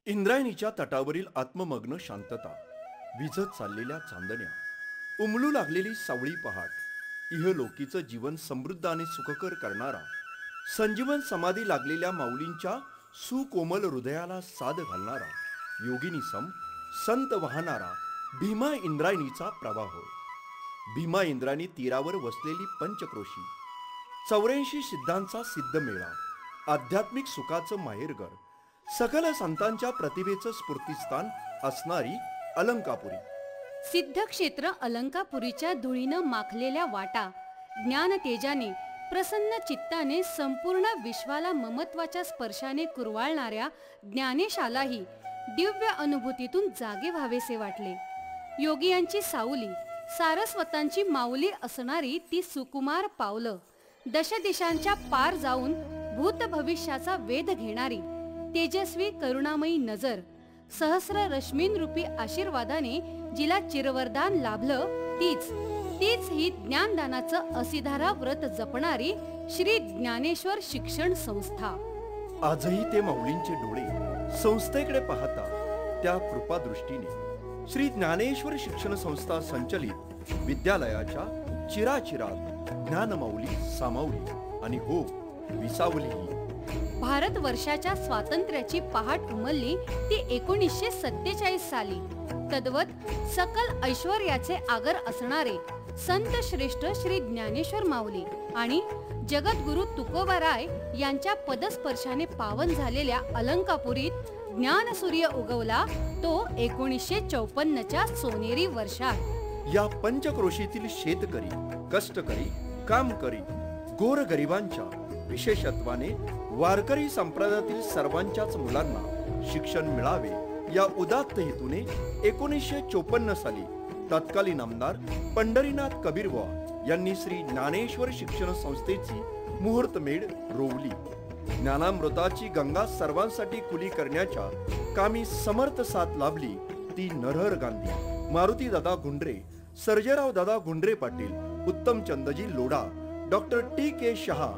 इंद्रायणीच्या तटावरील आत्ममग्न शांतता, विझत चाललेल्या चांदण्या, उमलू लागलेली सावळी पहाट, इहलोकीचं जीवन समृद्ध आणि सुखकर करणारा, संजीवन समाधी लागलेल्या माऊलींच्या सुकोमल हृदयाला साद घालणारा, योगिनी सम संत वाहणारा भीमा इंद्रायणीचा प्रवाह. भीमा इंद्रायणी तीरावर वसलेली पंचक्रोशी, 84 सिद्धांचा सिद्धमेळा, आध्यात्मिक सुखाचं माहेरघर, सकल संतांच्या प्रतिभेचं स्फूर्तिस्थान असणारी अलंकापुरी. सिद्धक्षेत्र अलंकापुरीच्या धुळीनं माखलेल्या वाटा, ज्ञानतेजाने प्रसन्न चित्ताने संपूर्ण विश्वाला ममत्वाच्या स्पर्शाने कुरवाळणाऱ्या ज्ञानेशालाही दिव्य अनुभूतीतून जागे व्हावेसे वाटले. योगियांची सावली, सारस्वतांची माऊली असणारी ती सुकुमार पावलं, दशदिशांच्या पार जाऊन भूत भविष्याचा वेध घेणारी तेजस्वी करुणामयी नजर, सहस्र रश्मींरूपी आशीर्वादाने जिला चिरवरदान लाभलं, तीच ही ज्ञानदानाचं असिधारा व्रत जपणारी श्री ज्ञानेश्वर शिक्षण संस्था. आजही ते माऊलींचे डोळे संस्थेकडे पाहता त्या कृपादृष्टीने श्री ज्ञानेश्वर शिक्षण संस्था संचलित विद्यालयाच्या चिराचिरात ज्ञानमाऊली सामावली आणि हो विसावलीही. भारत वर्षाच्या स्वातंत्र्याची पहाट उमलली ती 1947 साली. तद्वत सकल ऐश्वर्याचे आगर असणारे संत श्रेष्ठ श्री ज्ञानेश्वर माऊली आणि जगद्गुरु तुकोबाराय यांच्या पदस्पर्शाने पावन झालेल्या अलंकापुरीत ज्ञानसूर्य उगवला तो 1954च्या सोनेरी वर्षात. या पंचक्रोशीतील शेतकरी, कष्टकरी, कामकरी, गोरगरिबांच्या, विशेषत्वाने वारकरी संप्रदायातील सर्वांच्याच मुलांना शिक्षण मिळावे या उदात्त हेतूने 1954 साली तत्कालीन आमदार पंढरीनाथ कबीरबुवा यांनी श्री ज्ञानेश्वर शिक्षण संस्थेची मुहूर्तमेढ रोवली. ज्ञानामृताची गंगा सर्वांसाठी खुली करण्याच्या कामी समर्थ साथ लाभली ती नरहर गांधी, मारुतीदादा गुंडरे, सर्जेरावदादा गुंडरे पाटील, उत्तमचंदजी लोढा, डॉक्टर टी.के. शहा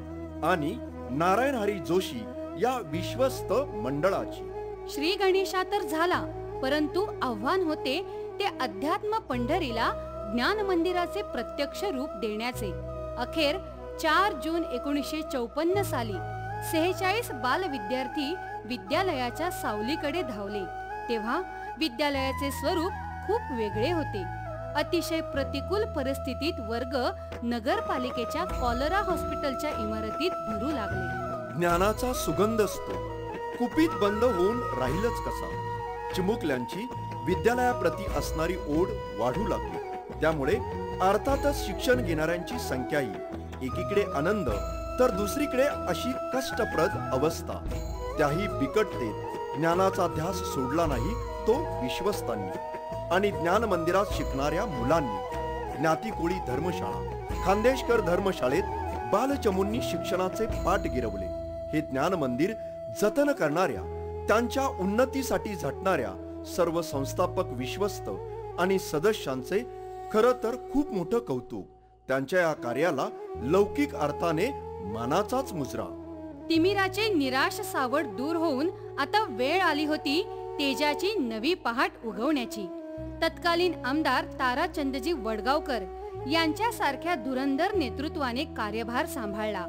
आणि नारायण हरी जोशी या विश्वस्त मंडळाची. श्री गणेशा तर झाला, परंतु आव्हान होते ते अध्यात्म पंढरीला ज्ञान मंदिराचे प्रत्यक्ष रूप देण्याचे. अखेर 4 जून 1954 साली 46 बाल विद्यार्थी विद्यालयाच्या सावलीकडे धावले. तेव्हा विद्यालयाचे स्वरूप खूप वेगळे होते. अतिशय प्रतिकूल परिस्थितीत वर्ग नगरपालिकेच्या कॉलरा हॉस्पिटलच्या इमारतीत भरू लागले. ज्ञानाचा सुगंध असतो, कुपीत बंद होऊन राहीलच कसा. चिमुकल्यांची विद्यालयाप्रती असणारी ओढ वाढू लागली. त्यामुळे अर्थातच शिक्षण घेणाऱ्यांची संख्याही एकीकडे आनंद तर दुसरीकडे अशी कष्टप्रद अवस्था. त्याही बिकटतेत ज्ञानाचा ध्यास सोडला नाही तो विश्वस्तांनी आणि ज्ञान मंदिरात शिकणाऱ्या मुलांनी. ज्ञातिकोळी धर्मशाळा, खानदेशकर धर्मशाळेत बालचमूंनी शिक्षणाचे पाठ गिरवले. हे ज्ञान मंदिर जतन करणाऱ्या, त्यांच्या उन्नतीसाठी झटणाऱ्या सर्व संस्थापक, विश्वस्त आणि सदस्यांचे खरं तर खूप मोठं कौतुक. त्यांच्या या कार्याला लौकिक अर्थाने मानाचाच मुजरा. तिमिराचे निराश सावट दूर होऊन आता वेळ आली होती तेजाची नवी पहाट उगवण्याची. तत्कालीन आमदार ताराचंदजी वडगावकर यांच्यासारख्या धुरंधर नेतृत्वाने कार्यभार सांभाळला.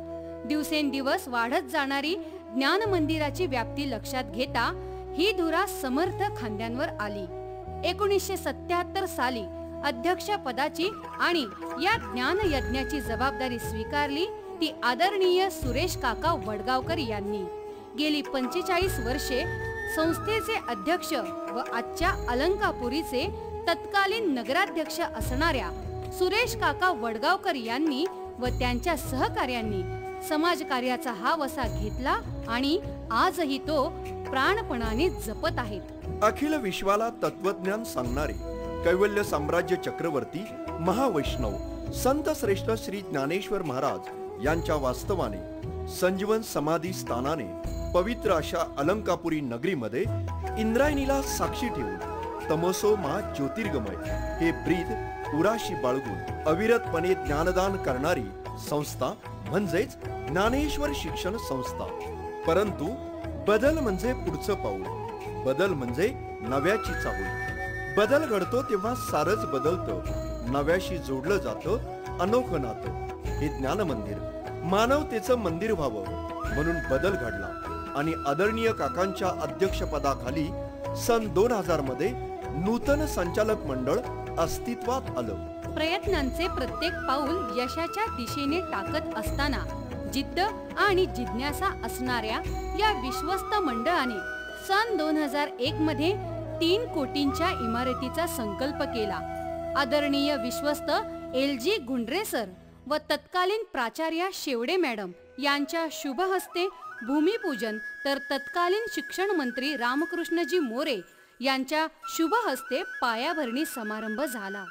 दिवसेंदिवस वाढत जाणारी ज्ञान मंदिराची व्याप्ती लक्षात घेता ही धुरा समर्थ खांद्यांवर आली. 1977 साली अध्यक्षपदाची आणि या ज्ञान यज्ञाची जबाबदारी स्वीकारली ती आदरणीय सुरेश काका वडगावकर यांनी. गेली 45 वर्षे संस्थेचे अध्यक्ष व आजच्या अलंकापुरीचे तत्कालीन नगराध्यक्ष असणाऱ्या सुरेश काका वडगावकर यांनी व त्यांच्या सहकार्यांनी समाजकार्याचा हा वसा घेतला आणि आजही तो प्राणपणाने जपत आहेत. अखिल विश्वाला तत्वज्ञान सांगणारे कैवल्य साम्राज्य चक्रवर्ती महावैष्णव संत श्रेष्ठ श्री ज्ञानेश्वर महाराज यांच्या वास्तवाने संजीवन समाधी स्थानाने पवित्र अशा अलंकापुरी नगरीमध्ये इंद्रायणीला साक्षी ठेवून तमसो मा ज्योतिर्गमय हे ब्रीद उराशी बाळगून अविरतपणे ज्ञानदान करणारी संस्था म्हणजेच ज्ञानेश्वर शिक्षण संस्था. परंतु बदल म्हणजे पुढचं पाऊल. बदल म्हणजे नव्याची चाहूल. बदल घडतो तेव्हा सारच बदलतं, नव्याशी जोडलं जातं अनोखं नातं. हे ज्ञान मंदिर मानवतेचं मंदिर व्हावं म्हणून बदल घडला आणि आदरणीय काकांच्या अध्यक्षपदाखाली सन 2000 मध्ये नूतन संचालक मंडळ अस्तित्वात आलं. प्रयत्नांचे प्रत्येक पाऊल यशाच्या दिशेने टाकत असताना जिद्द आणि जिज्ञासा असणाऱ्या या विश्वस्त मंडळाने सन 2001 मध्ये 3 कोटींच्या इमारतीचा संकल्प केला. आदरणीय विश्वस्त LG गुंडरे सर व तत्कालीन प्राचार्या शेवडे मॅडम यांच्या शुभ हस्ते भूमिपूजन, तर तत्कालीन शिक्षण मंत्री रामकृष्णजी मोरे यांच्या शुभ हस्ते पायाभरणी समारंभ झाला.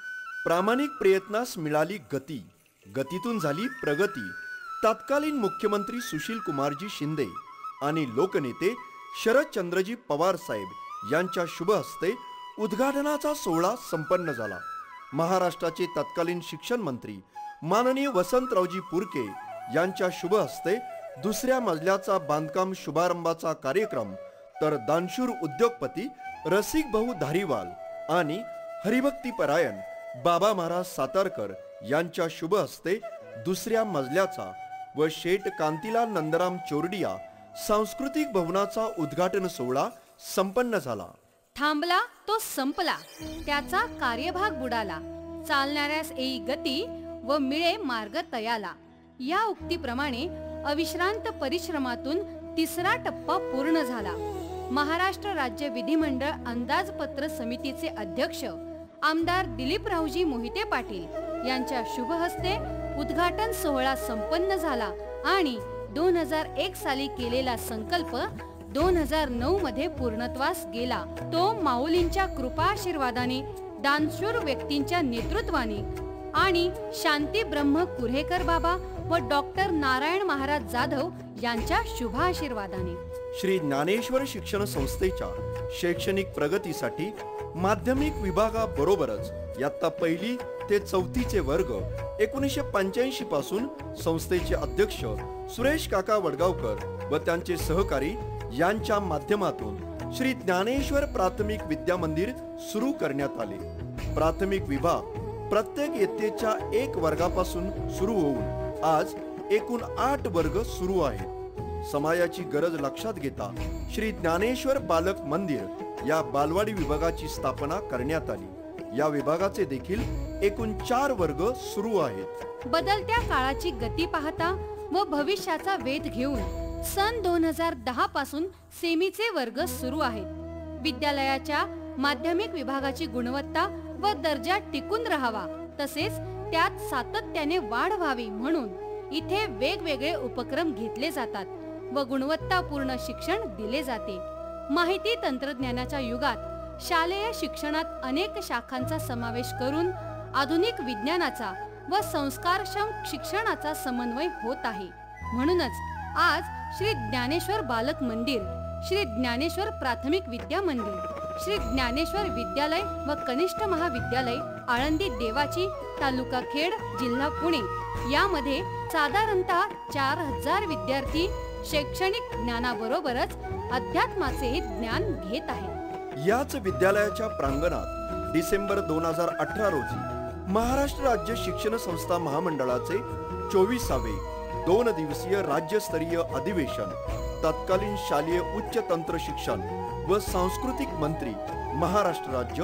प्रामाणिक प्रयत्नास मिळाली गती, गतीतून झाली प्रगती. तत्कालीन मुख्यमंत्री सुशील कुमारजी शिंदे आणि लोकनेते शरदचंद्रजी पवार साहेब यांच्या शुभ हस्ते उद्घाटनाचा सोहळा संपन्न झाला. महाराष्ट्राचे तत्कालीन शिक्षण मंत्री माननीय वसंतरावजी पुरके यांच्या शुभ हस्ते दुसऱ्या मजल्याचा बांधकाम शुभारंभाचा कार्यक्रम, तर दानशूर उद्योगपती रसिक भाऊ धारीवाल आणि हरिभक्तीपरायण बाबा महाराज सातारकर यांच्या शुभ हस्ते दुसऱ्या मजल्याचा व शेठ कांतीलाल नंदराम चोरडिया सांस्कृतिक भवनाचा उद्घाटन सोहळा संपन्न झाला. थांबला तो संपला, त्याचा कार्यभाग बुडाला. चालणाऱ्यास येई गती व मिळे मार्ग तयाला. या उक्तीप्रमाणे अविश्रांत परिश्रमातून तिसरा टप्पा पूर्ण झाला. महाराष्ट्र राज्य विधिमंडळ अंदाजपत्र समितीचे अध्यक्ष आमदार दिलीपरावजी मोहिते पाटील यांच्या शुभ हस्ते उद्घाटन सोहळा संपन्न झाला आणि 2001 साली केलेला संकल्प 2009 मध्ये पूर्णत्वास गेला. तो माऊलींच्या कृपाशीर्वादाने, दानशूर व्यक्तींच्या नेतृत्वाने आणि शांती ब्रह्म कुऱ्हेकर बाबा व डॉक्टर नारायण महाराज जाधव यांच्या शुभाशीर्वादाने. श्री ज्ञानेश्वर शिक्षण संस्थेच्या शैक्षणिक प्रगतीसाठी माध्यमिक विभागाबरोबरच इयत्ता 1ली ते 4थीचे वर्ग 1985 पासून संस्थेचे अध्यक्ष सुरेश काका वडगावकर व त्यांचे सहकारी यांच्या माध्यमातून श्री ज्ञानेश्वर प्राथमिक विद्या मंदिर सुरू करण्यात आले. प्राथमिक विभाग प्रत्येक इयत्तेच्या 1 वर्गापासून सुरू होऊन आज एकूण 8 वर्ग सुरू आहेत. समाजाची गरज लक्षात घेता श्री ज्ञानेश्वर बालक मंदिर या बालवाडी विभागाची स्थापना करण्यात आली. या विभागाचे देखील एकूण 4 वर्ग सुरू आहेत. बदलत्या काळाची गती पाहता व भविष्याचा वेध घेऊन सन 2010 पासून सेमीचे वर्ग सुरू आहेत. विद्यालयाच्या माध्यमिक विभागाची गुणवत्ता व दर्जा टिकून राहावा, तसेच त्यात सातत्याने वाढ व्हावी म्हणून इथे वेगवेगळे उपक्रम घेतले जातात व गुणवत्तापूर्ण शिक्षण दिले जाते. माहिती तंत्रज्ञानाच्या युगात शालेय शिक्षणात अनेक शाखांचा समावेश करून आधुनिक विज्ञानाचा व संस्कारक्षम शिक्षणाचा समन्वय होत आहे. म्हणूनच आज श्री ज्ञानेश्वर बालक मंदिर, श्री ज्ञानेश्वर प्राथमिक विद्या मंदिर, श्री ज्ञानेश्वर विद्यालय व कनिष्ठ महाविद्यालय आळंदी देवाची, तालुका खेड, जिल्हा पुणे यामध्ये साधारणतः 4000 विद्यार्थी शैक्षणिक ज्ञानाबरोबरच अध्यात्माचे ज्ञान घेत आहेत. याच विद्यालयाच्या प्रांगणात डिसेंबर 2018 रोजी महाराष्ट्र राज्य शिक्षण संस्था महामंडळाचे 24वे 2 दिवसीय राज्यस्तरीय अधिवेशन तत्कालीन शालेय उच्च तंत्र शिक्षण व सांस्कृतिक मंत्री महाराष्ट्र राज्य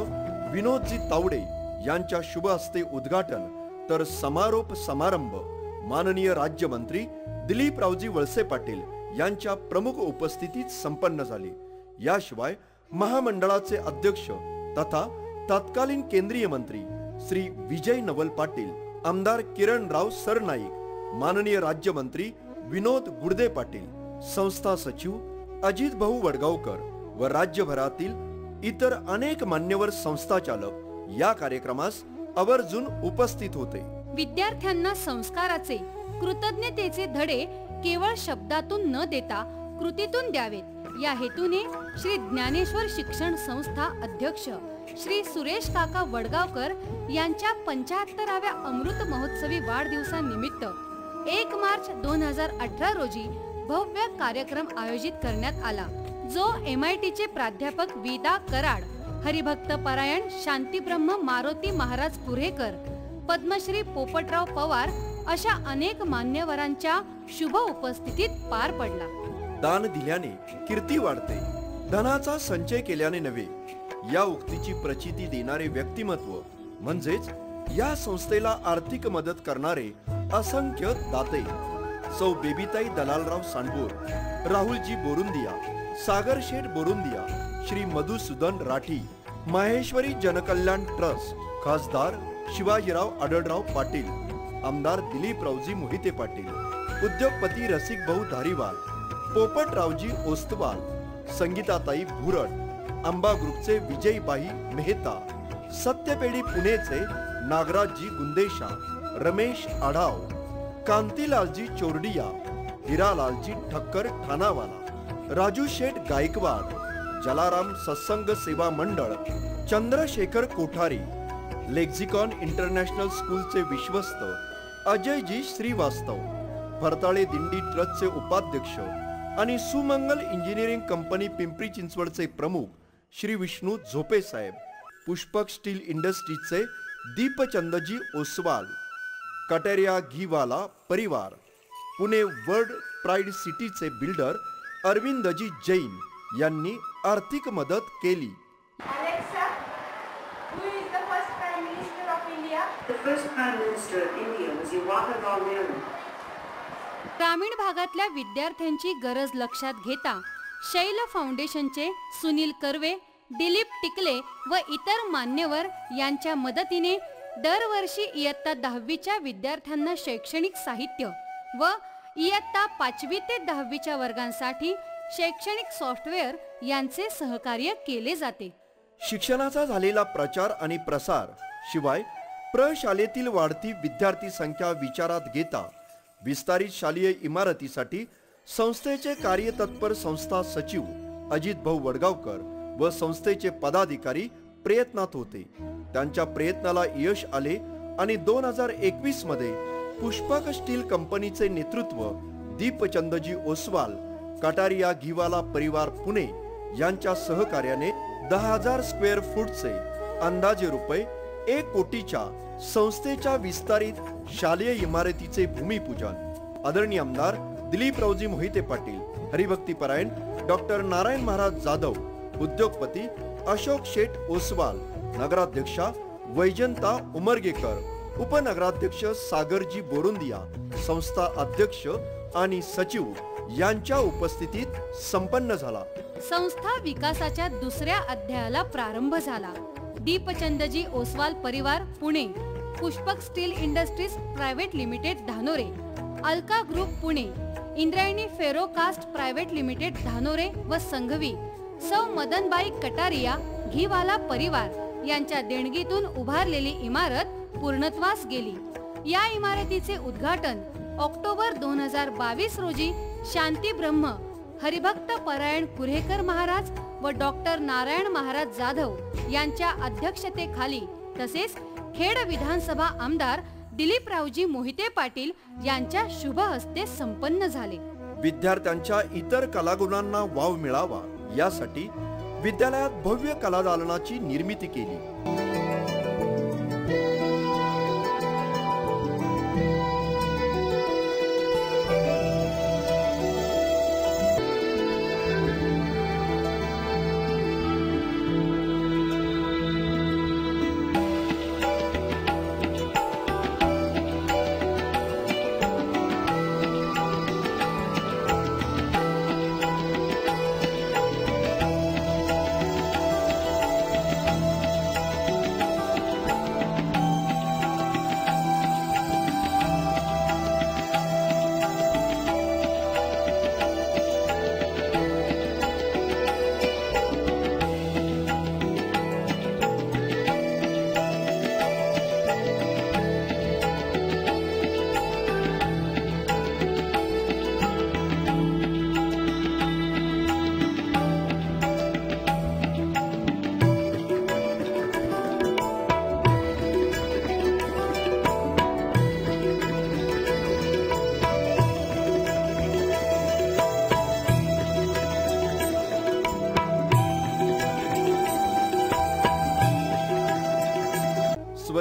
विनोदजी तावडे यांच्या शुभ हस्ते उद्घाटन, तर समारोप समारंभ माननीय राज्यमंत्री दिलीपरावजी वळसे पाटील यांच्या प्रमुख उपस्थितीत संपन्न झाले. याशिवाय महामंडळाचे अध्यक्ष तथा तत्कालीन केंद्रीय मंत्री श्री विजय नवल पाटील, आमदार किरणराव सरनाईक, माननीय राज्यमंत्री विनोद गुडदे पाटील, संस्था सचिव अजित भाऊ वडगावकर व राज्यभरातील इतर अनेक मान्यवर संस्थाचालक या कार्यक्रमास आवर्जून उपस्थित होते. विद्यार्थ्यांना संस्काराचे, कृतज्ञतेचे धडे केवळ शब्दातून न देता कृतीतून द्यावेत या हेतूने श्री ज्ञानेश्वर शिक्षण संस्था अध्यक्ष श्री सुरेश काका वडगावकर यांच्या 75व्या अमृत महोत्सवी वाढदिवसानिमित्त 1 मार्च 2018 रोजी भव्य कार्यक्रम आयोजित करण्यात आला जो MITचे प्राध्यापक विदा कराड, हरिभक्त परायण शांतीब्रह्म मारोती महाराज कुऱ्हेकर, पद्मश्री पोपटराव पवार अशा अनेक मान्यवरांच्या शुभ उपस्थितीत पार पडला. दान दिल्याने कीर्ती वाढते, धनाचा संचय केल्याने नव्हे, या उक्तीची प्रचिती देणारे व्यक्तिमत्व म्हणजेच या संस्थेला आर्थिक मदत करणारे असंख्य दाते. सौ बेबीताई दलालराव सांडबोर, राहुलजी बोरुंदिया, सागर शेठ बोरुंदिया, श्री मधुसूदन राठी, माहेश्वरी जनकल्याण ट्रस्ट, खासदार शिवाजीराव आढळराव पाटील, आमदार दिलीपरावजी मोहिते पाटील, उद्योगपती रसिकभाऊ धारीवाल, पोपटरावजी ओस्तवाल, संगीताताई भुरट, आंबा ग्रुपचे विजयबाई मेहता, सत्यपेढी पुणेचे नागराजजी गुंदेशा, रमेश आढाव, कांतीलालजी चोरडिया, हिरालालजी ठक्कर ठाणावाला, राजू शेठ गायकवाड, जलाराम सत्संग सेवा मंडळ, चंद्रशेखर कोठारी, लेक्झिकॉन इंटरनॅशनल स्कूलचे विश्वस्त अजयजी श्रीवास्तव, फरताळे दिंडी ट्रस्टचे उपाध्यक्ष आणि सुमंगल इंजिनिअरिंग कंपनी पिंपरी चिंचवडचे प्रमुख श्री विष्णू झोपे साहेब, पुष्पक स्टील इंडस्ट्रीजचे दीपचंदजी ओसवाल, कटेरिया घीवाला परिवार, पुणे वर्ल्ड प्राईड सिटीचे बिल्डर अरविंदजी जैन यांनी आर्थिक मदत केली. Alexa, who is the first Prime Minister of India? The first Prime Minister of India was Jawaharlal Nehru. ग्रामीण भागातल्या विद्यार्थ्यांची गरज लक्षात घेता शैल फाउंडेशनचे सुनील कर्वे, दिलीप टिकले व इतर मान्यवर यांच्या मदतीने दरवर्षी इयत्ता 10वीच्या विद्यार्थ्यांना शैक्षणिक साहित्य व इयत्ता 5वी ते 10वीच्या वर्गांसाठी शैक्षणिक सॉफ्टवेअर यांचे सहकार्य केले जाते. शिक्षणाचा झालेला प्रचार आणि प्रसार शिवाय प्रशालेतील वाढती विद्यार्थी संख्या विचारात घेता विस्तारित शालेय इमारतीसाठी संस्थेचे कार्यतत्पर संस्था सचिव अजित भाऊ वडगावकर व संस्थेचे पदाधिकारी प्रयत्नात होते. त्यांच्या प्रयत्नाला यश आले आणि 2021 मध्ये पुष्पक स्टील कंपनीचे नेतृत्व दीपचंदजी ओसवाल, कटारिया घीवाला परिवार पुणे यांच्या सहकार्याने 10,000 स्क्वेअर फूटचे अंदाजे रुपये 1 कोटीच्या संस्थेच्या विस्तारित शालेय इमारतीचे भूमिपूजन आदरणीय आमदार दिलीपरावजी मोहिते पाटील, हरिभक्ती परायण डॉक्टर नारायण महाराज जाधव, उद्योगपती अशोक शेठ ओसवाल, नगराध्यक्षा वैजंता उमरगेकर, उपनगराध्यक्ष सागरजी बोरुंदिया, संस्था अध्यक्ष आणि सचिव यांच्या उपस्थितीत संपन्न झाला. संस्था विकासाच्या दुसऱ्या अध्यायाला प्रारंभ झाला. दीपचंदजी ओसवाल परिवार Pune, Pushpak steel industries private limited Dhanore, Alka group Pune, Indrayani Ferrocast private limited Dhanore व संघवी, सौ मदनबाई कटारिया घीवाला परिवार यांच्या देणगीतून उभारलेली इमारत पूर्णत्वास गेली. या इमारतीचे उद्घाटन ऑक्टोबर 2022 रोजी शांती ब्रह्म हरिभक्त परायण कुऱ्हेकर महाराज व डॉक्टर नारायण महाराज जाधव यांच्या अध्यक्षतेखाली तसेच खेड विधानसभा आमदार दिलीपरावजी मोहिते पाटील यांच्या शुभ हस्ते संपन्न झाले. विद्यार्थ्यांच्या इतर कलागुणांना वाव मिळावा यासाठी विद्यालयात भव्य कलादालनाची निर्मिती केली.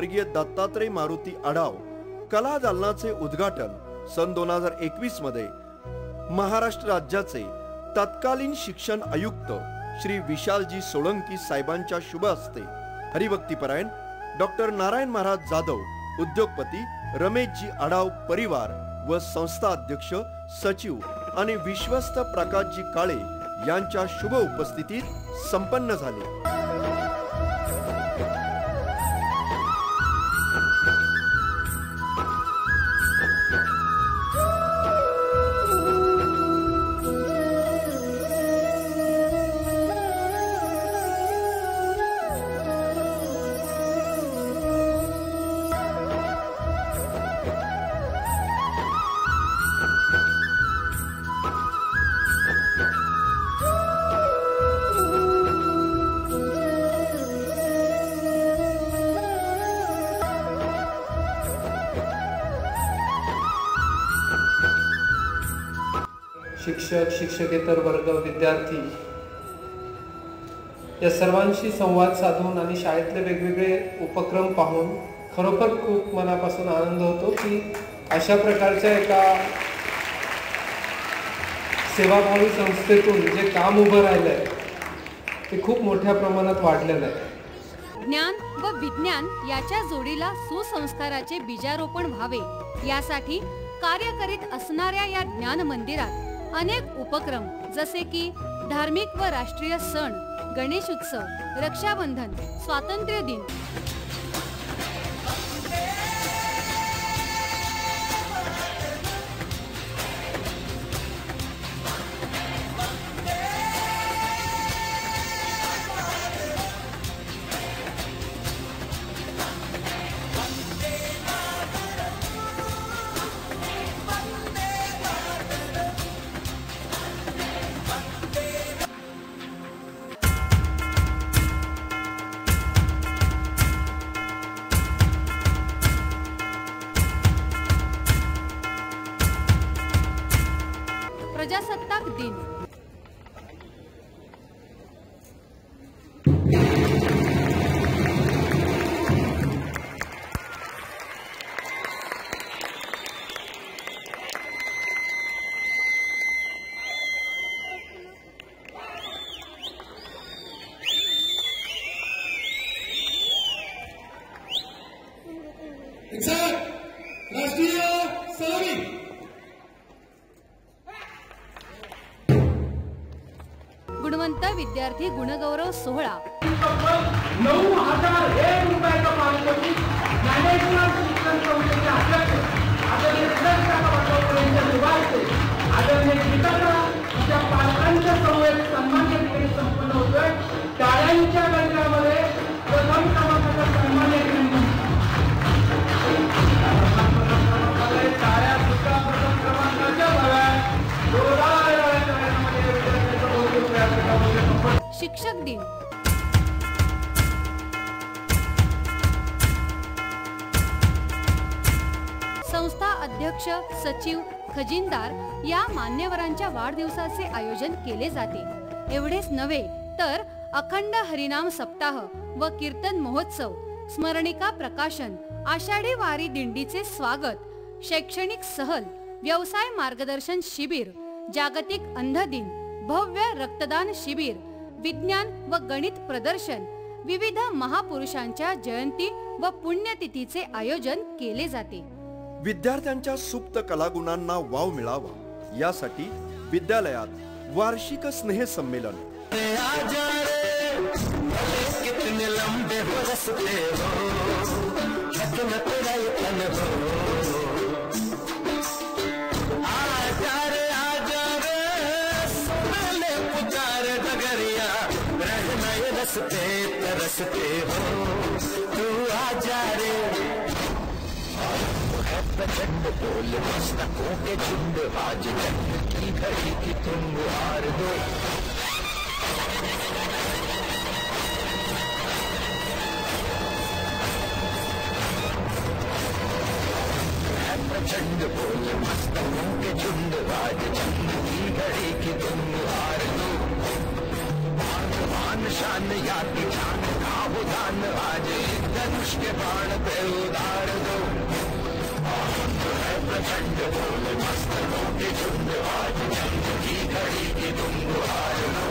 स्वर्गीय दत्तात्रय मारुती आढाव कला दालनाचे उद्घाटन सन 2021 मध्ये महाराष्ट्र राज्याचे तत्कालीन शिक्षण आयुक्त श्री विशालजी सोळंकी साहेबांच्या शुभ हस्ते हरिभक्तीपरायण डॉक्टर नारायण महाराज जाधव, उद्योगपती रमेशजी आढाव परिवार व संस्था अध्यक्ष सचिव आणि विश्वस्त प्रकाशजी काळे यांच्या शुभ उपस्थितीत संपन्न झाले। शिक्षक, शिक्षकेतर वर्ग, विद्यार्थी या सर्वांशी संवाद साधून आणि शाळेतले वेगवेगळे उपक्रम पाहून खरोखर खूप मनापासून आनंद होतो की अशा प्रकारच्या एका सेवाभावी संस्थेतून जे काम उभं राहिलंय ते खूप मोठ्या प्रमाणात वाढलेलं आहे। ज्ञान व विज्ञान याच्या जोडीला सुसंस्काराचे बीजारोपण व्हावे यासाठी कार्य करीत असणाऱ्या या ज्ञान मंदिरात अनेक उपक्रम जसे की धार्मिक व राष्ट्रीय सण, गणेश उत्सव, रक्षाबंधन, स्वातंत्र्य दिन, प्रजासत्ताक दिन, राष्ट्रीय सलामी, गुणवंत विद्यार्थी गुणगौरव सोहळा, 9,001 रुपयाचा पारितोषिक ज्ञानेश्वर शिक्षण संस्थेचे अध्यक्ष आदरणीय आदरणीय तिच्या पालकांच्या समवेत सन्मान संपन्न होतोय। टाळ्यांच्या गजरामध्ये प्रथम क्रमांकाचा सन्मान टाळ्या सुद्धा प्रथम क्रमांकाच्या शिक्षक दिन, संस्था अध्यक्ष, सचिव, खजिनदार या मान्यवरांच्या वाढदिवसाचे आयोजन केले जाते। एवढेच नव्हे तर अखंड हरिनाम सप्ताह व कीर्तन महोत्सव, स्मरणिका प्रकाशन, आषाढी वारी दिंडीचे स्वागत, शैक्षणिक सहल, व्यवसाय मार्गदर्शन शिबिर, जागतिक अंध दिन, भव्य रक्तदान शिबिर, विज्ञान व गणित प्रदर्शन, विविध महापुरुषांच्या जयंती व पुण्यतिथीचे आयोजन केले जाते। विद्यार्थ्यांच्या सुप्त कलागुणांना वाव मिळावा यासाठी विद्यालयात वार्षिक स्नेह संमेलन, तरसते हो तू आजा रे, प्रचंड बोल मस्तकों के झुंड, आज जन्म की घड़ी की तुम हार दो। प्रचंड बोल मस्तकों के झुंड, आज जन्म की घड़ी की तुम हार दो। मान शान या की जान का हो दान आज धनुष के बाण पे उतार दो है प्रचंड बोल मस्तकों के झुंड आज जंग की घड़ी की तुम गुहार लो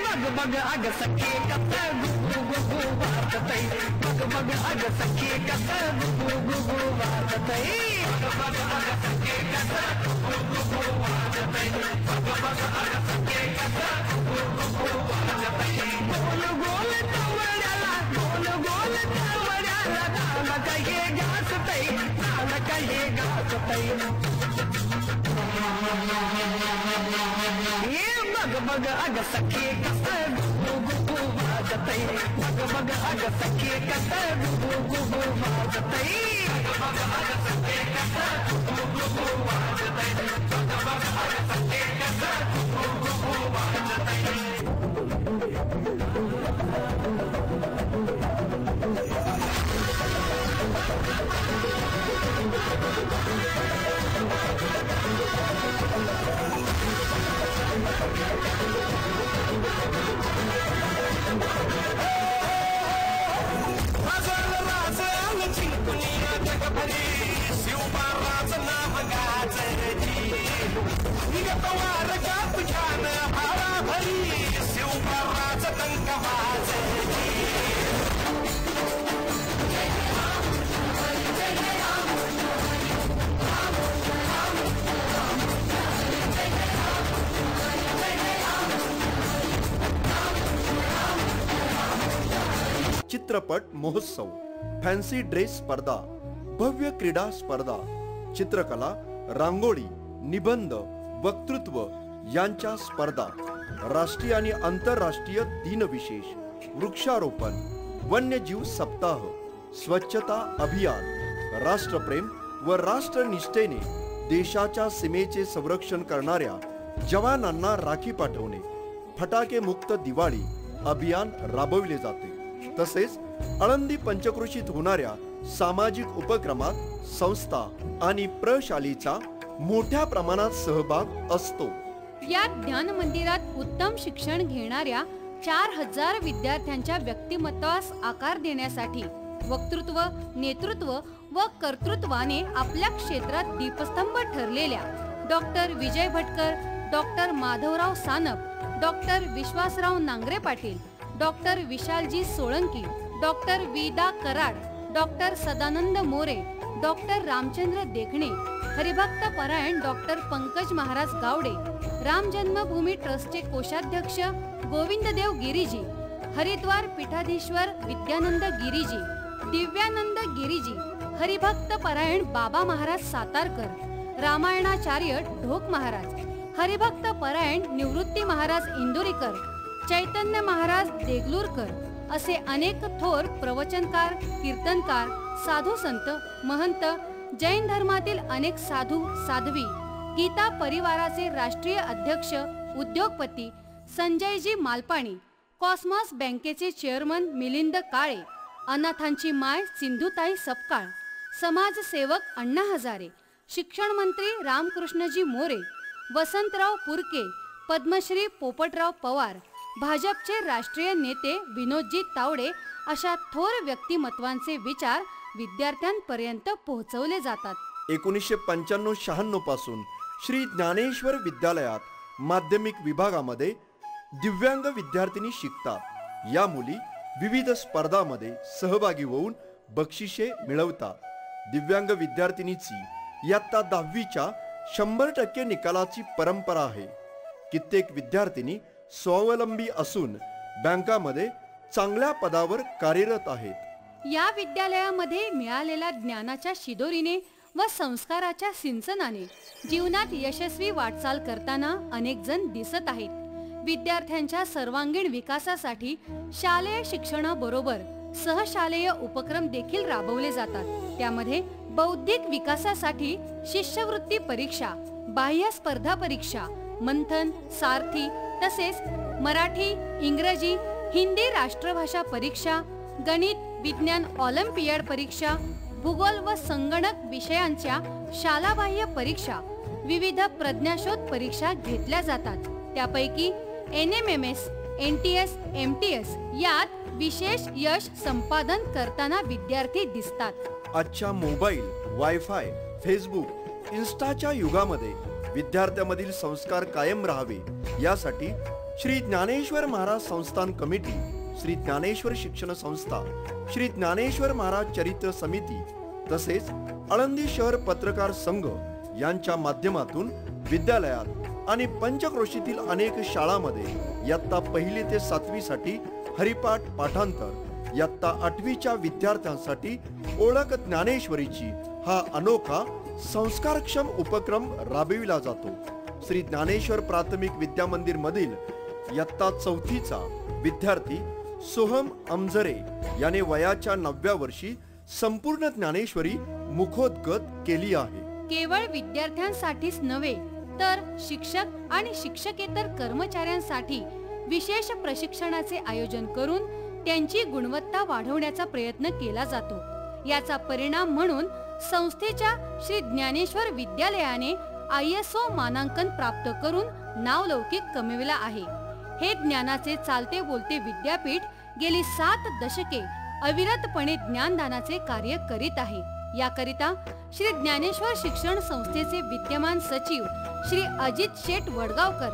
मग मग अग सखे कसा गुगु गुगु वाजतई मग मग अग सखे कसा गुगु गुगु वाजतई मग मग अग सखे कसा गुगु गुगु वाजतई मग मग अग सखे कसा गुगु गुगु वाजतई गोल गोल तवड्याला नाम कहे गाजतई नाम कहे गाजतई मग मग अग सखे कसा गुगु गुगु वाजतई मग मग अग सखे कसा गुगु गुगु वाजतई मग मग अग सखे कसा गुगु गुगु वाजतई मग मग अग सखे कसा गुगु गुगु वाजतई चित्रपट महोत्सव, फॅन्सी ड्रेस स्पर्धा, भव्य क्रीडा स्पर्धा, चित्रकला, रांगोळी, निबंध, वक्तृत्व यांच्या स्पर्धा, राष्ट्रीय आणि आंतरराष्ट्रीय दिनविशेष, वृक्षारोपण, वन्यजीव सप्ताह, स्वच्छता अभियान, राष्ट्रप्रेम व राष्ट्रनिष्ठेने देशाच्या सीमेचे संरक्षण करणाऱ्या जवानांना राखी पाठवणे, फटाके मुक्त दिवाळी अभियान राबविले जाते. तसेच आळंदी पंचक्रोशीत होणाऱ्या सामाजिक उपक्रमात संस्था आणि प्रशालेचा मोठ्या प्रमाणात सहभाग असतो. या ज्ञान मंदिरात उत्तम शिक्षण घेणाऱ्या 4000 विद्यार्थ्यांच्या व्यक्तिमत्वास आकार देण्यासाठी वक्तृत्व, नेतृत्व व कर्तृत्वाने आपल्या क्षेत्रात दीपस्तंभ ठरलेल्या doctor Vijay Bhatkar, doctor Madhavrao Sanap, doctor Vishwasrao Nangare Patil, doctor Vishalji Solanki, doctor Vida Karad, doctor Sadanand More, doctor Ramchandra Dekhane, हरिभक्त परायण डॉक्टर पंकज महाराज गावडे, राम जन्मभूमी ट्रस्टचे कोषाध्यक्ष गोविंददेव गिरीजी, हरिद्वार पीठाधीश्वर विद्यानंद गिरीजी, दिव्यानंद गिरीजी, हरिभक्त परायण बाबा महाराज सातारकर, रामायणाचार्य ढोक महाराज, हरिभक्त परायण निवृत्ती महाराज इंदुरीकर, चैतन्य महाराज देगलूरकर असे अनेक थोर प्रवचनकार, कीर्तनकार, साधू संत, महंत, जैन धर्मातील अनेक साधू साध्वी, गीता परिवाराचे राष्ट्रीय अध्यक्ष, उद्योगपती संजयजी मालपाणी, कॉस्मॉस बँकेचे चेअरमन मिलिंद काळे, अनाथांची माय सिंधुताई सपकाळ, समाजसेवक अण्णा हजारे, शिक्षण मंत्री रामकृष्णजी मोरे, वसंतराव पुरके, पद्मश्री पोपटराव पवार, भाजपचे राष्ट्रीय नेते विनोदजी तावडे अशा थोर व्यक्तिमत्वांचे विचार विद्यार्थ्यांपर्यंत पोहोचवले जातात. 1995-96 पासून श्री ज्ञानेश्वर विद्यालयात माध्यमिक विभागामध्ये दिव्यांग विद्यार्थिनी शिकतात. या मुली विविध स्पर्धांमध्ये सहभागी होऊन बक्षिसे मिळवतात. दिव्यांग विद्यार्थिनीची इयत्ता 10वीच्या 100% निकालाची परंपरा आहे. कित्येक विद्यार्थिनी स्वावलंबी असून बँकामध्ये चांगल्या पदावर कार्यरत आहेत. या विद्यालयामध्ये मिळालेल्या ज्ञानाच्या शिदोरीने व संस्काराच्या सिंचनाने जीवनात यशस्वी वाटचाल करताना अनेक जण दिसत आहेत. विद्यार्थ्यांच्या सर्वांगीण विकासासाठी शालेय शिक्षणाबरोबर सहशालेय उपक्रम देखील राबवले जातात. त्यामध्ये बौद्धिक विकासासाठी शिष्यवृत्ती परीक्षा, बाह्य स्पर्धा परीक्षा, मंथन, सारथी तसेच मराठी, इंग्रजी, हिंदी राष्ट्रभाषा परीक्षा, गणित, विज्ञान ऑलिम्पियाड परीक्षा, भूगोल व संगणक विषयांच्या शालाबाह्य परीक्षा, विविध प्रज्ञाशोध परीक्षा घेतल्या जातात. त्यापैकी NMMS, NTS, MTS यात विशेष यश संपादन करताना विद्यार्थी दिसतात. आजच्या मोबाईल, वायफाय, फेसबुक, इन्स्टाच्या युगामध्ये विद्यार्थ्यांमधील संस्कार कायम राहावे यासाठी श्री ज्ञानेश्वर महाराज संस्थान कमिटी, श्री ज्ञानेश्वर शिक्षण संस्था, श्री ज्ञानेश्वर महाराज चरित्र समिती तसेच आळंदी शहर पत्रकार संघ यांच्या माध्यमातून विद्यालयात आणि पंचक्रोशीतील अनेक शाळांमध्ये इयत्ता 1 ते 7वी साठी हरिपाठ पाठांतर, इयत्ता 8वीच्या विद्यार्थ्यांसाठी ओळख ज्ञानेश्वरीची हा अनोखा संस्कारक्षम उपक्रम राबविला जातो. श्री ज्ञानेश्वर प्राथमिक विद्या मंदिर मधील इयत्ता 4थीचा विद्यार्थी सोहम अमझरे याने वयाच्या 9व्या वर्षी संपूर्ण ज्ञानेश्वरी मुखोद्गत केली आहे. केवळ विद्यार्थ्यांसाठीच नव्हे तर शिक्षक आणि शिक्षकेतर कर्मचाऱ्यांसाठी विशेष प्रशिक्षणाचे आयोजन करून त्यांची गुणवत्ता वाढवण्याचा प्रयत्न केला जातो. याचा परिणाम म्हणून संस्थेच्या श्री ज्ञानेश्वर विद्यालयाने ISO मानांकन प्राप्त करून नावलौकिक कमविला आहे. हे ज्ञानाचे चालते बोलते विद्यापीठ गेली 7 दशके अविरतपणे ज्ञानदानाचे कार्य करीत आहे. याकरिता श्री ज्ञानेश्वर शिक्षण संस्थेचे विद्यमान सचिव श्री अजित शेठ वडगावकर,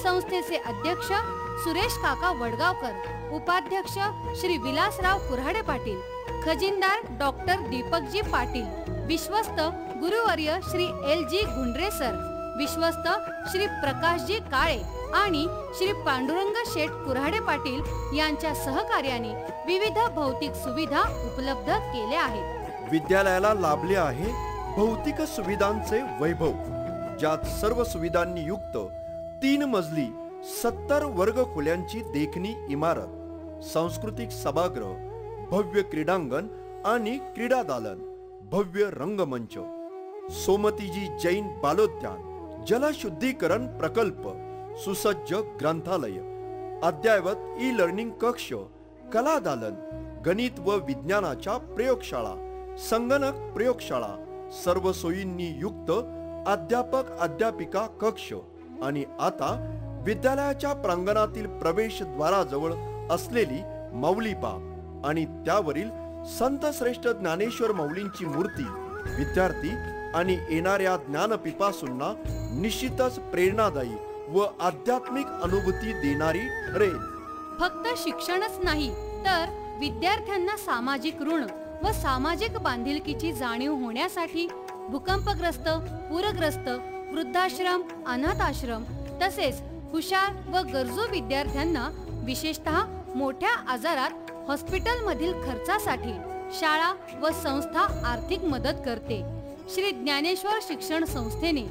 संस्थेचे अध्यक्ष सुरेश काका वडगावकर, उपाध्यक्ष श्री विलासराव कुऱ्हाडे पाटील, खजिनदार डॉक्टर दीपकजी पाटील, विश्वस्त गुरुवर्य श्री LG गुंडरे सर, विश्वस्त श्री प्रकाशजी काळे आणि श्री पांडुरंग शेठ कुऱ्हाडे पाटील यांच्या सहकार्याने विविध भौतिक सुविधा उपलब्ध केल्या आहेत. विद्यालयाला लाभले आहे भौतिक सुविधांचे वैभव, ज्यात सर्व सुविधांनी युक्त 3 मजली 70 वर्ग खोल्यांची देखणी इमारत, सांस्कृतिक सभागृह, भव्य क्रीडांगण आणि क्रीडा दालन, भव्य रंगमंच, सोमतीजी जैन बालोद्यान, जलशुद्धीकरण प्रकल्प, सुसज्ज ग्रंथालय, अद्ययावत ई-लर्निंग कक्ष, कला दालन, गणित व विज्ञानाच्या प्रयोगशाळा, संगणक प्रयोगशाळा, सर्व सोयींनी युक्त अध्यापक अध्यापिका कक्ष आणि आता विद्यालयाच्या प्रांगणातील प्रवेशद्वाराजवळ असलेली माऊली बाग आणि त्यावरील संत श्रेष्ठ ज्ञानेश्वर माऊलींची मूर्ती विद्यार्थी आणि येणाऱ्या ज्ञानपिपासूंना निश्चितच प्रेरणादायी व आध्यात्मिक अनुभूती देणारी ठरेल. फक्त शिक्षणच नाही तर विद्यार्थ्यांना सामाजिक ऋण व सामाजिक बांधिलकीची जाणीव होण्यासाठी भूकंपग्रस्त, पूरग्रस्त, वृद्धाश्रम, अनाथ आश्रम तसेच हुशार व गरजू विद्यार्थ्यांना विशेषतः मोठ्या आजारात हॉस्पिटलमधील खर्चासाठी शाळा व संस्था आर्थिक मदत करते. श्री ज्ञानेश्वर शिक्षण संस्थेने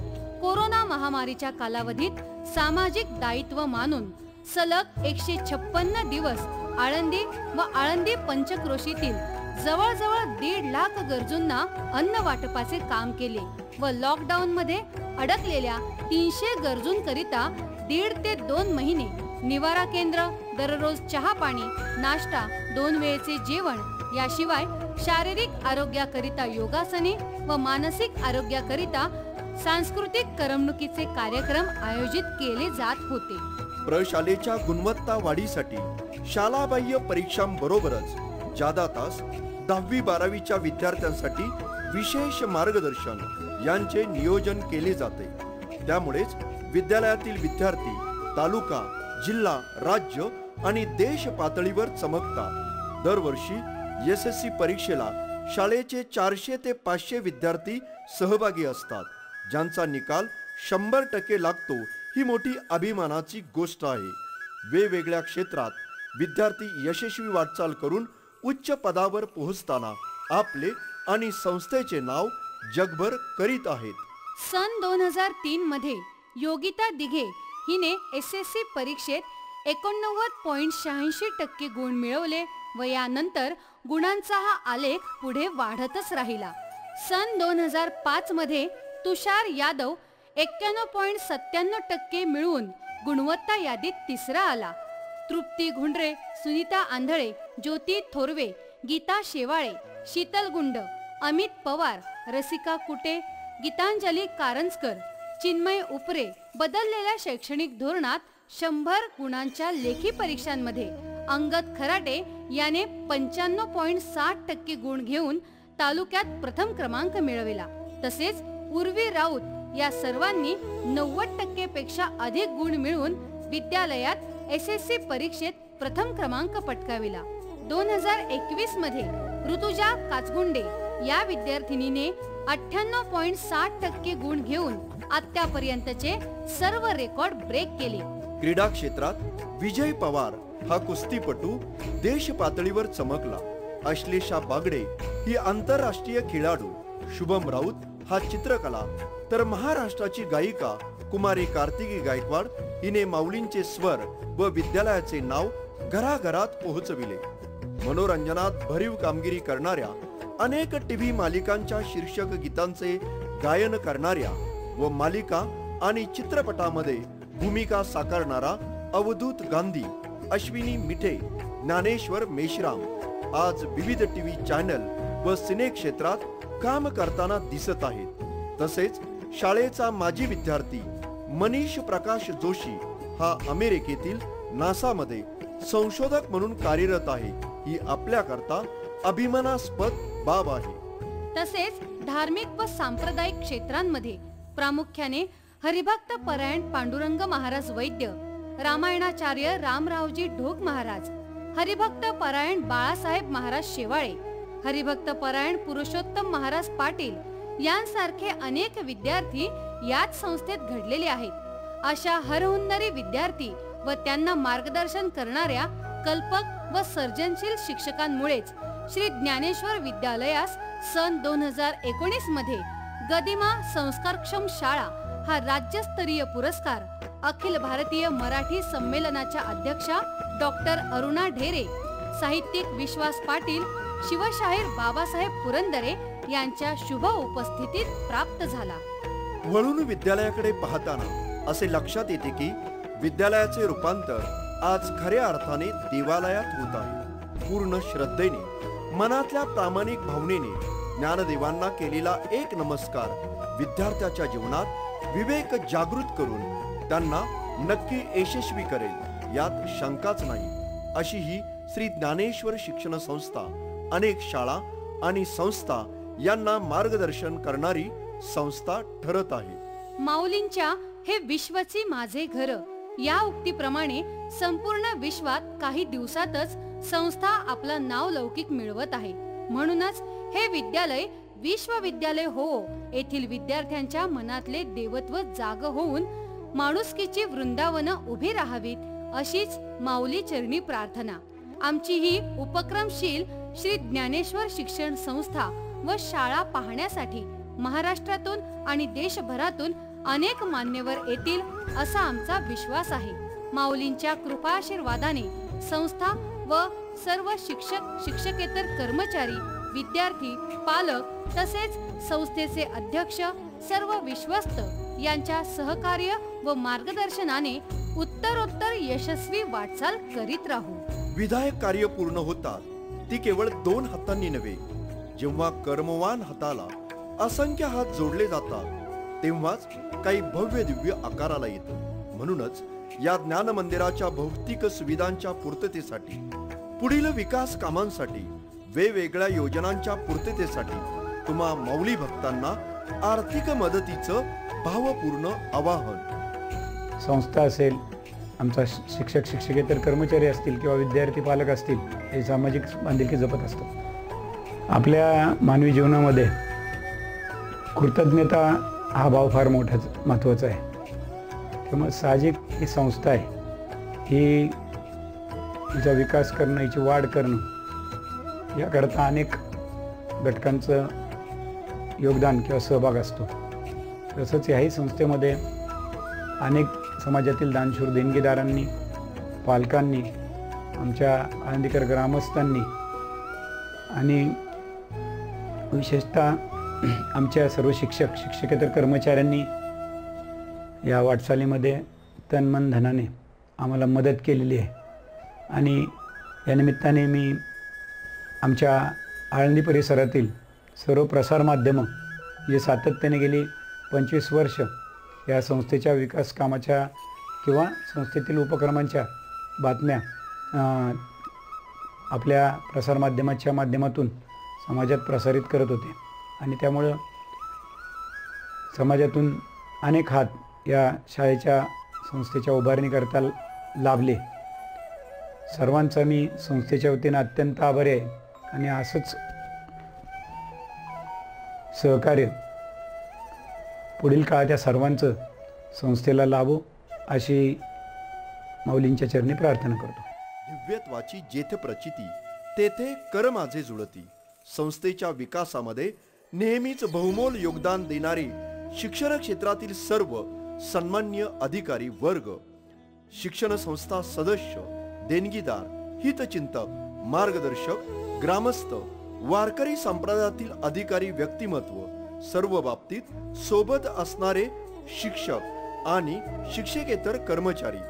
कोरोना महामारीच्या कालावधीत सामाजिक दायित्व मानून सलग 156 दिवस आळंदी व आळंदी पंचक्रोशीतील जवळजवळ 1.5 लाख गरजूंना अन्न वाटपाचे काम केले व लॉकडाऊन मध्ये अडकलेल्या 300 गरजूंकरिता 1.5 ते 2 महिने निवारा केंद्र, दररोज चहा पाणी, नाश्ता, 2 वेळेचे जेवण, याशिवाय शारीरिक आरोग्याकरिता योगासने व मानसिक आरोग्याकरिता सांस्कृतिक करमणुकीचे कार्यक्रम आयोजित केले जात होते. प्रशालेच्या गुणवत्ता वाढीसाठी शालाबाह्य परीक्षांबरोबरच जादा तास 10वी-12वीच्या विद्यार्थ्यांसाठी विशेष मार्गदर्शन यांचे नियोजन केले जाते. त्यामुळेच विद्यालयातील विद्यार्थी तालुका, जिल्हा, राज्य आणि देश पातळीवर चमकतात. दरवर्षी SSC परीक्षेला शाळेचे 400 ते 500 विद्यार्थी सहभागी असतात, ज्यांचा निकाल 100% लागतो. ही मोठी अभिमानाची गोष्ट आहे. वेगवेगळ्या क्षेत्रात विद्यार्थी यशस्वी वाटचाल करून उच्च पदावर पोहोचताना आपले आणि संस्थेचे नाव जगभर करीत आहेत. सन 2003 मध्ये योगिता दिघे हिने SSC परीक्षेत 89.86% गुण मिळवले व यानंतर गुणांचा हा आलेख पुढे वाढतच राहिला. सन 2005 मध्ये तुषार यादव 91.97% मिळवून गुणवत्ता यादीत तिसरा आला. तृप्ती घुंडरे, सुनीता आंधळे, ज्योती थोरवे, गीता शेवाळे, शीतल गुंड, अमित पवार, रसिका कुटे, गीतांजली कारंजकर, चिन्मय उपरे बदललेल्या शैक्षणिक धोरणात 100 गुणांच्या लेखी परीक्षांमध्ये अंगद खराटे याने 95.60% गुण घेऊन तालुक्यात प्रथम क्रमांक मिळविला. तसेच उर्वी राऊत या सर्वांनी 90% पेक्षा अधिक गुण मिळवून विद्यालयात SSC परीक्षेत प्रथम क्रमांक पटकाविला. 2021 मध्ये ऋतुजा काचगुंडे या विद्यार्थिनीने 98.60% गुण घेऊन आतापर्यंतचे सर्व रेकॉर्ड ब्रेक केले. क्रीडा क्षेत्रात विजय पवार हा कुस्तीपटू देश पातळीवर चमकला. अश्लेषा बागडे ही आंतरराष्ट्रीय खेळाडू, शुभम राऊत हा चित्रकला, तर महाराष्ट्राची गायिका कुमारी कार्तिकी गायकवाड हिने माऊलींचे स्वर व विद्यालयाचे नाव घराघरात पोहोचविले. मनोरंजनात भरीव कामगिरी करणाऱ्या, अनेक टीव्ही मालिकांच्या शीर्षक गीतांचे गायन करणाऱ्या व मालिका आणि चित्रपटामध्ये भूमिका साकारणारा अवधूत गांधी, अश्विनी मिठे, ज्ञानेश्वर मेश्राम आज विविध टीव्ही चॅनल व सिने क्षेत्रात काम करताना दिसत आहेत. तसेच शाळेचा माजी विद्यार्थी मनीष प्रकाश जोशी हा अमेरिकेतील नासामध्ये संशोधक म्हणून कार्यरत आहे. ही आपल्याकरता अभिमानास्पद बाब आहे. तसेच धार्मिक व सांप्रदायिक क्षेत्रांमध्ये प्रामुख्याने हरिभक्त परायण पांडुरंग महाराज वैद्य, रामायणाचार्य रामरावजी ढोक महाराज, हरिभक्त परायण बाळासाहेब महाराज शेवाळे, हरिभक्त परायण पुरुषोत्तम महाराज पाटील यांसारखे अनेक विद्यार्थी याच संस्थेत घडलेले आहेत. अशा हरहुन्नरी विद्यार्थी व त्यांना मार्गदर्शन करणाऱ्या कल्पक व सर्जनशील शिक्षकांमुळेच श्री ज्ञानेश्वर विद्यालयास सन 2019 मध्ये गदिमा संस्कारक्षम शाळा हा राज्यस्तरीय पुरस्कार अखिल भारतीय मराठी संमेलनाच्या अध्यक्षा डॉक्टर अरुणा ढेरे, साहित्यिक विश्वास पाटील, शिवशाहीर बाबासाहेब पुरंदरे यांच्या शुभ उपस्थितीत प्राप्त झाला. वळून विद्यालयाकडे पाहताना असे लक्षात येते की विद्यालयाचे रूपांतर आज खऱ्या अर्थाने देवालयात होत आहे. पूर्ण श्रद्धेने, मनातल्या प्रामाणिक भावनेने ज्ञानदेवांना केलेला एक नमस्कार विद्यार्थ्याच्या जीवनात विवेक जागृत करून त्यांना नक्की यशस्वी करेल यात शंकाच नाही. अशी ही श्री ज्ञानेश्वर शिक्षण संस्था अनेक शाळा आणि संस्था यांना मार्गदर्शन करणारी संस्था ठरत आहे. माऊलींच्या हे विश्वची माझे घर या उक्तीप्रमाणे संपूर्ण विश्वात काही दिवसातच संस्था आपलं नाव लौकिक मिळवत आहे. म्हणूनच हे विद्यालय विश्वविद्यालय हो, येथील विद्यार्थ्यांच्या मनातले देवत्व जाग होऊन माणुसकीची वृंदावन उभी राहावीत अशीच माऊली चरणी प्रार्थना. आमची ही उपक्रमशील श्री ज्ञानेश्वर शिक्षण संस्था व शाळा पाहण्यासाठी महाराष्ट्रातून आणि देशभरातून अनेक मान्यवर येतील असा आमचा विश्वास आहे. माऊलींच्या कृपाशीर्वादाने संस्था व सर्व शिक्षक, शिक्षकेतर कर्मचारी, विद्यार्थी, पालक तसेच संस्थेचे अध्यक्ष, सर्व विश्वस्त यांच्या सहकार्य व मार्गदर्शनाने उत्तरोत्तर यशस्वी वाटचाल करीत राहू. विधायक कार्य पूर्ण होतात ती केवळ 2 हातांनी नव्हे. जेव्हा कर्मवान हाताला असंख्य हात जोडले जातात तेव्हाच काही भव्य दिव्य आकाराला येतं. म्हणूनच या ज्ञान मंदिराच्या भौतिक सुविधांच्या पूर्ततेसाठी, पुढील विकास कामांसाठी, वेगवेगळ्या योजनांच्या पूर्ततेसाठी तुम्हा माऊली भक्तांना आर्थिक मदतीचं भावपूर्ण आवाहन. संस्था असेल, आमचा शिक्षक शिक्षकेतर कर्मचारी असतील किंवा विद्यार्थी पालक असतील, हे सामाजिक बांधिलकी जपत असतात. आपल्या मानवी जीवनामध्ये कृतज्ञता हा भाव फार महत्त्वाचा आहे. त्यामुळे साहजिक ही संस्था आहे, ही हिचा विकास करणं, हिची वाढ करणं याकरता अनेक घटकांचं योगदान किंवा सहभाग असतो. तसंच याही संस्थेमध्ये अनेक समाजातील दानशूर देणगीदारांनी, पालकांनी, आमच्या आळंदीकर ग्रामस्थांनी आणि विशेषतः आमच्या सर्व शिक्षक शिक्षकेतर कर्मचाऱ्यांनी या वाटचालीमध्ये तन मन धनाने आम्हाला मदत केलेली आहे. आणि या निमित्ताने मी आमच्या आळंदी परिसरातील सर्व प्रसारमाध्यमं जे सातत्याने गेली 25 वर्ष या संस्थेच्या विकास कामाच्या किंवा संस्थेतील उपक्रमांच्या बातम्या आपल्या प्रसारमाध्यमाच्या माध्यमातून समाजात प्रसारित करत होते आणि त्यामुळं समाजातून अनेक हात या शाळेच्या संस्थेच्या उभारणीकरता लाभले. सर्वांचा मी संस्थेच्या वतीनं अत्यंत आभारी आहे आणि असंच सहकार्य पुढील काळात या सर्वांचं संस्थेला लाभो अशी माऊलींच्या चरणी प्रार्थना करतो. दिव्यत्वाची जेथे प्रचिती तेथे कर माझे जुळती. संस्थेच्या विकासामध्ये नेहमीच बहुमोल योगदान देणारे शिक्षण क्षेत्रातील सर्व सन्मान्य अधिकारी वर्ग, शिक्षण संस्था सदस्य, देणगीदार, हितचिंतक, मार्गदर्शक, ग्रामस्थ, वारकरी संप्रदायातील अधिकारी व्यक्तिमत्व, सर्व बाबतीत सोबत असणारे शिक्षक आणि शिक्षकेतर कर्मचारी,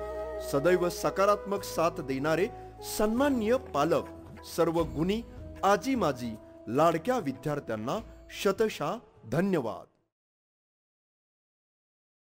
सदैव सकारात्मक साथ देणारे सन्माननीय पालक, सर्व गुणी आजी माजी लाडक्या विद्यार्थ्यांना शतशः धन्यवाद.